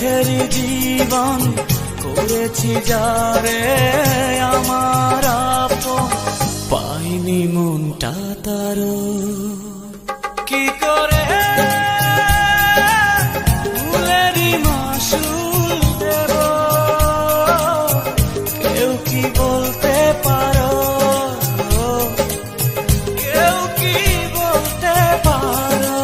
সুখেরই জীবন করেছি যারে আমার আপন, পাইনি মনটা তার কি করে ফুলেরই মাসুল দেব, কেউ কি বলতে পারো, কেউ কি বলতে পারো।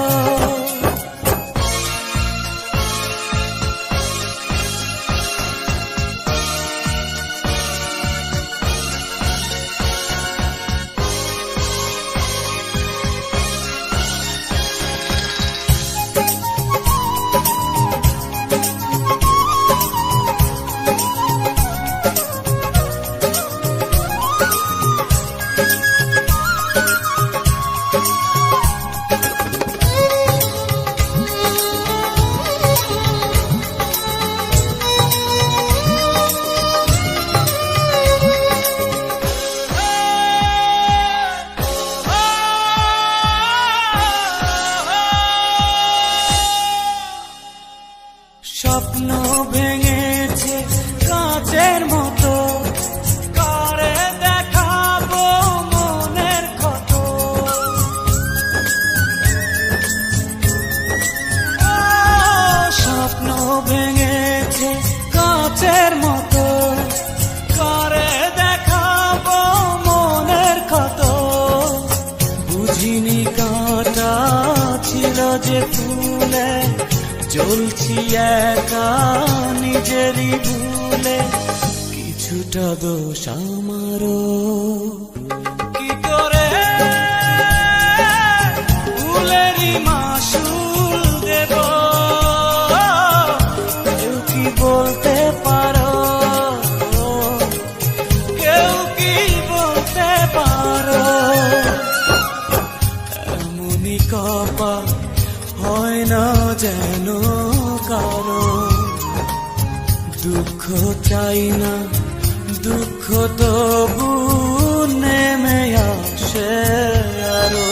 স্বপ্ন ভেঙেছে কাঁচের মতো, কারে দেখাবো মনের ক্ষত। স্বপ্ন ভেঙেছে কাঁচের মতো, কারে দেখাবো মনের ক্ষত। বুঝিনি কাঁটা ছিল যে ফুলে, জ্বলছি একা নিজেরই ভুলে, কিছুটা দোষ আমারও। কি করে ফুলেরই মাসুল দেব, কেউ কি বলতে পারো, কেউ কি বলতে পারো। এমনই কপাল হয় না যেন কারো, দুঃখ চাই না দুঃখ তবু নেমে আসে আরো।